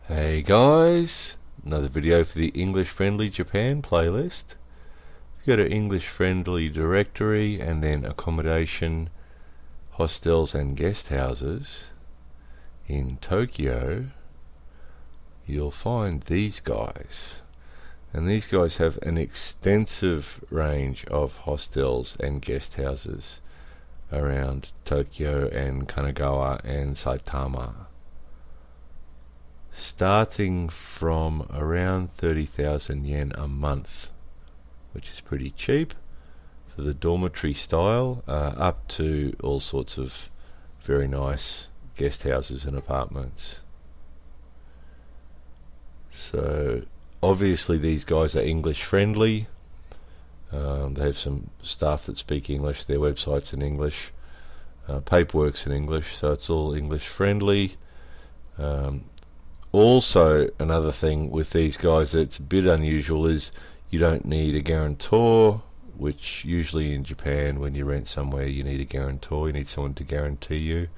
Hey guys, another video for the English Friendly Japan playlist. Go to English Friendly directory and then accommodation, hostels and guest houses. In Tokyo, you'll find these guys. And these guys have an extensive range of hostels and guest houses around Tokyo and Kanagawa and Saitama, starting from around 30,000 yen a month, which is pretty cheap for the dormitory style, up to all sorts of very nice guest houses and apartments. So obviously these guys are English friendly. They have some staff that speak English, their website's in English, paperwork's in English, so it's all English friendly. Also, another thing with these guys that's a bit unusual is you don't need a guarantor, which usually in Japan when you rent somewhere you need a guarantor, you need someone to guarantee you.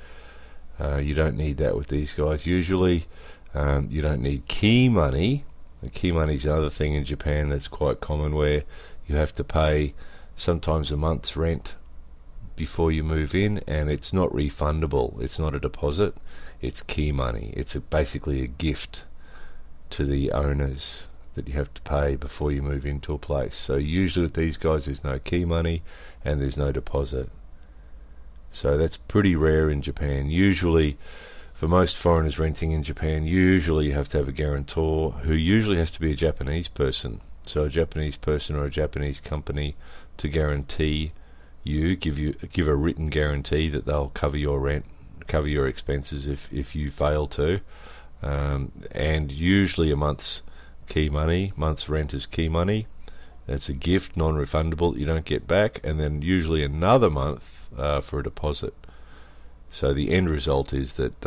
You don't need that with these guys usually. You don't need key money. The key money is another thing in Japan that's quite common, where you have to pay sometimes a month's rent before you move in, and it's not refundable. It's not a deposit, it's key money. It's basically a gift to the owners that you have to pay before you move into a place. So usually with these guys there's no key money and there's no deposit. So that's pretty rare in Japan. Usually for most foreigners renting in Japan, usually you have to have a guarantor, who usually has to be a Japanese person. So a Japanese person or a Japanese company to guarantee you, give a written guarantee that they'll cover your rent, cover your expenses if you fail to, and usually a month's rent is key money. It's a gift, non-refundable, you don't get back, and then usually another month for a deposit. So the end result is that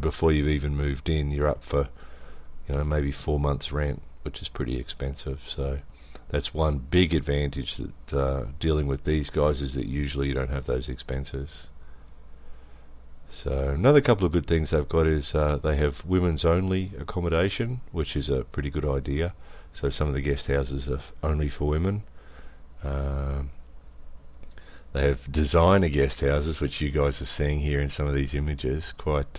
before you've even moved in, you're up for maybe 4 months rent, which is pretty expensive. So that's one big advantage that dealing with these guys, is that usually you don't have those expenses. So another couple of good things they've got is they have women's only accommodation, which is a pretty good idea. So some of the guest houses are only for women. They have designer guest houses, which you guys are seeing here in some of these images, quite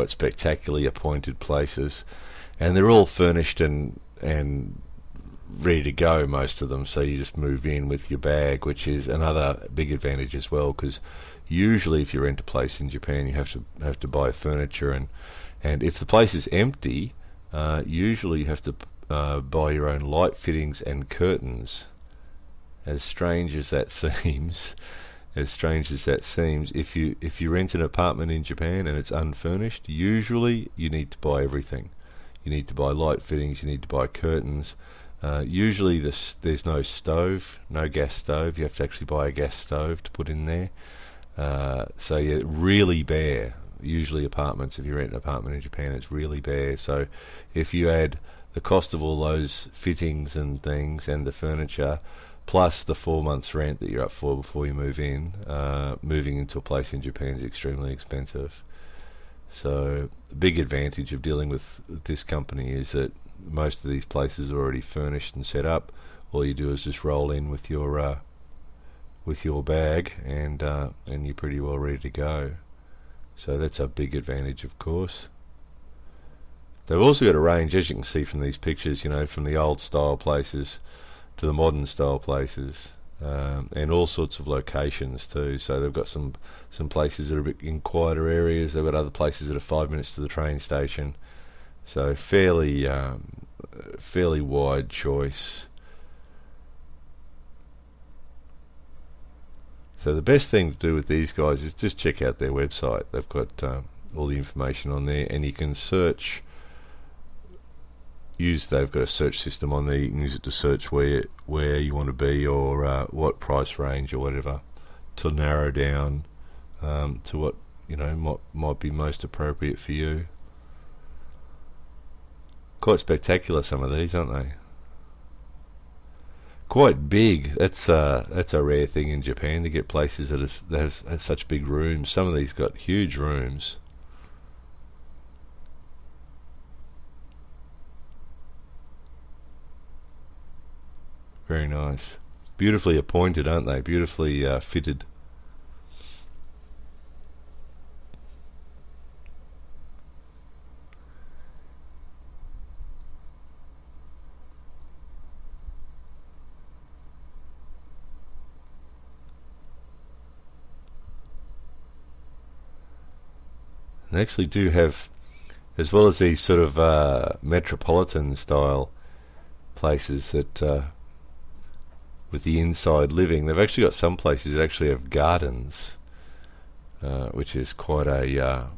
spectacularly appointed places, and they're all furnished and ready to go, most of them. So you just move in with your bag, which is another big advantage as well, because usually if you rent a place in Japan you have to buy furniture, and if the place is empty, usually you have to buy your own light fittings and curtains. As strange as that seems, if you rent an apartment in Japan and it's unfurnished, usually you need to buy everything. You need to buy light fittings, you need to buy curtains. Usually there's no stove, no gas stove. You have to actually buy a gas stove to put in there. So you're really bare. Usually apartments, if you rent an apartment in Japan, it's really bare. So if you add the cost of all those fittings and things and the furniture, plus the 4 months rent that you're up for before you move in, moving into a place in Japan is extremely expensive. So the big advantage of dealing with this company is that most of these places are already furnished and set up. All you do is just roll in with your bag, and you're pretty well ready to go. So that's a big advantage, of course. They've also got a range, as you can see from these pictures, from the old style places to the modern style places, and all sorts of locations too. So they've got some places that are a bit in quieter areas. They've got other places that are 5 minutes to the train station. So fairly wide choice. So the best thing to do with these guys is just check out their website. They've got all the information on there, and you can search. They've got a search system on there. You can use it to search where you want to be, or what price range or whatever, to narrow down to what might be most appropriate for you. Quite spectacular, some of these, aren't they? Quite big. That's a rare thing in Japan, to get places that have such big rooms. Some of these got huge rooms. Very nice. Beautifully appointed, aren't they? Beautifully fitted. They actually do have, as well as these sort of metropolitan style places that with the inside living, they've actually got some places that actually have gardens, which is quite a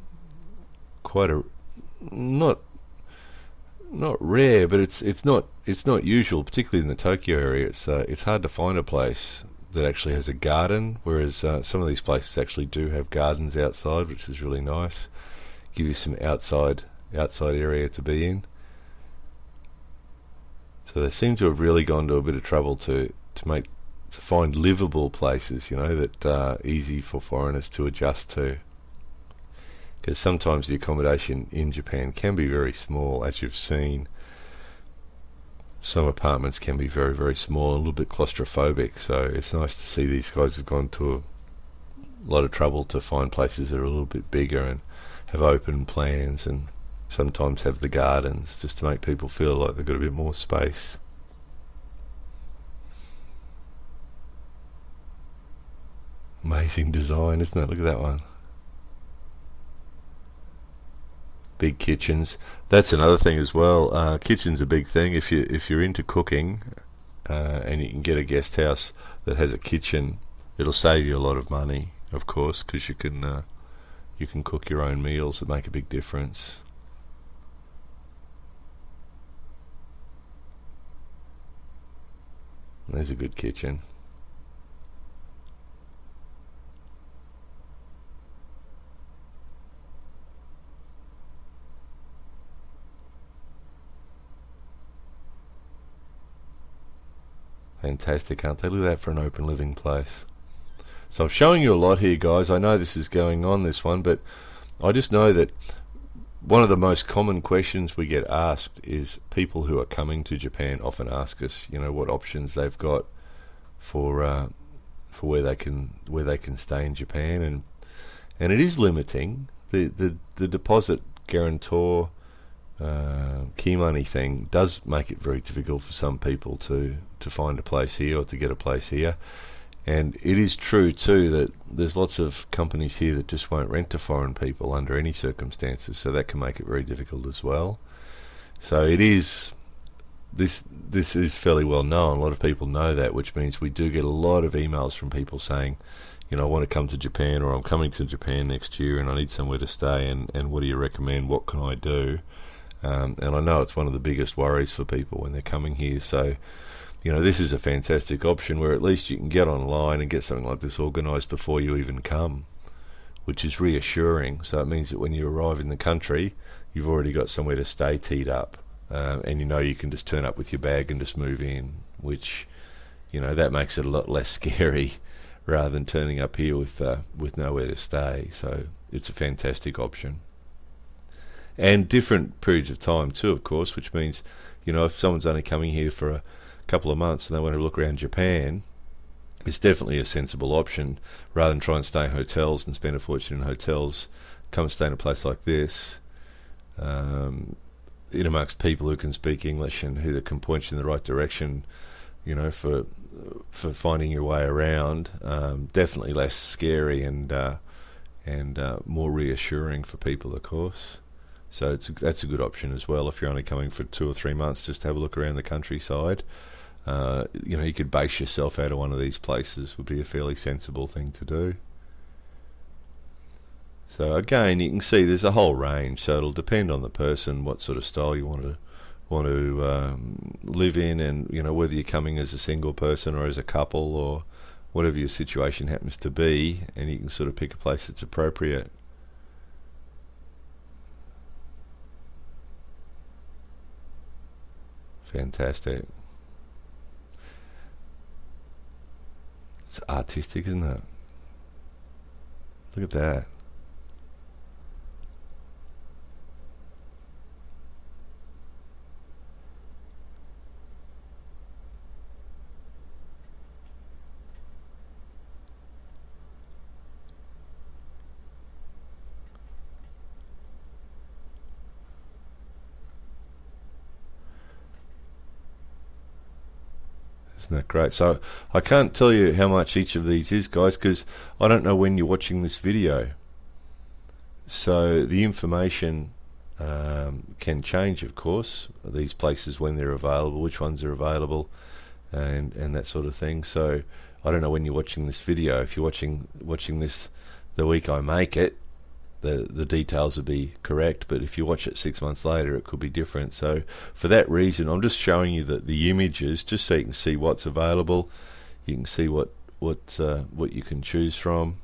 not rare, but it's not usual, particularly in the Tokyo area. It's hard to find a place that actually has a garden, whereas some of these places actually do have gardens outside, which is really nice. Give you some outside area to be in. So they seem to have really gone to a bit of trouble to find livable places, you know, that are easy for foreigners to adjust to. Because sometimes the accommodation in Japan can be very small, as you've seen. Some apartments can be very, very small and a little bit claustrophobic, so it's nice to see these guys have gone to a lot of trouble to find places that are a little bit bigger and have open plans, and sometimes have the gardens, just to make people feel like they've got a bit more space. Amazing design, isn't it? Look at that one. Big kitchens. That's another thing as well. Kitchen's a big thing. If you're into cooking, and you can get a guest house that has a kitchen, it'll save you a lot of money, of course, because you can cook your own meals that make a big difference. There's a good kitchen. Fantastic, aren't they? Look at that for an open living place. So I'm showing you a lot here, guys. I know this is going on, this one, but I just know that one of the most common questions we get asked is people who are coming to Japan often ask us, you know, what options they've got for where they can stay in Japan, and it is limiting. The deposit guarantor key money thing does make it very difficult for some people to find a place here or to get a place here. And it is true too that there's lots of companies here that just won't rent to foreign people under any circumstances, so that can make it very difficult as well. So it is, this is fairly well known. A lot of people know that, which means we do get a lot of emails from people saying, you know, I want to come to Japan, or I'm coming to Japan next year and I need somewhere to stay, and what do you recommend, what can I do? And I know it's one of the biggest worries for people when they're coming here. So, you know, this is a fantastic option where at least you can get online and get something like this organised before you even come, which is reassuring. So it means that when you arrive in the country, you've already got somewhere to stay teed up, and you know you can just turn up with your bag and just move in, which, you know, that makes it a lot less scary rather than turning up here with nowhere to stay. So it's a fantastic option. And different periods of time too, of course, which means, you know, if someone's only coming here for a couple of months and they want to look around Japan, it's definitely a sensible option rather than try and stay in hotels and spend a fortune in hotels. Come stay in a place like this, in amongst people who can speak English and who can point you in the right direction, you know, for finding your way around. Definitely less scary and more reassuring for people, of course. So that's a good option as well. If you're only coming for 2 or 3 months, just have a look around the countryside. You know, you could base yourself out of one of these places. Would be a fairly sensible thing to do. So again, you can see there's a whole range. So it'll depend on the person, what sort of style you want to live in, and you know, whether you're coming as a single person or as a couple or whatever your situation happens to be, and you can sort of pick a place that's appropriate. Fantastic. It's artistic, isn't it? Look at that. Isn't that great? So I can't tell you how much each of these is, guys, because I don't know when you're watching this video. So the information can change, of course, these places when they're available, which ones are available, and that sort of thing. So I don't know when you're watching this video. If you're watching this the week I make it, the details will be correct, but if you watch it 6 months later, it could be different. So for that reason, I'm just showing you the images, just so you can see what's available. You can see what you can choose from,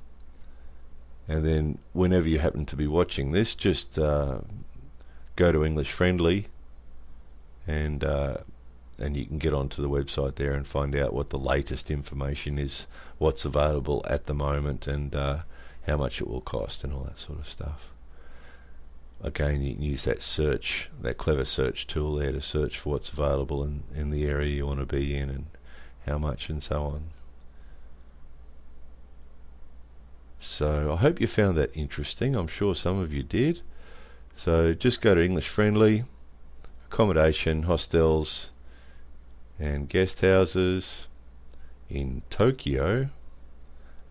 and then whenever you happen to be watching this, just go to English Friendly, and you can get onto the website there and find out what the latest information is, what's available at the moment, and how much it will cost, and all that sort of stuff. Again, you can use that clever search tool there to search for what's available in the area you want to be in, and how much, and so on. So I hope you found that interesting. I'm sure some of you did. So just go to English Friendly, accommodation, hostels and guest houses in Tokyo,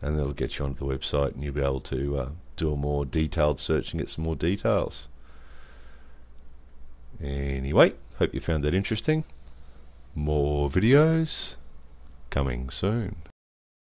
and they'll get you onto the website, and you'll be able to do a more detailed search and get some more details. Anyway, hope you found that interesting. More videos coming soon.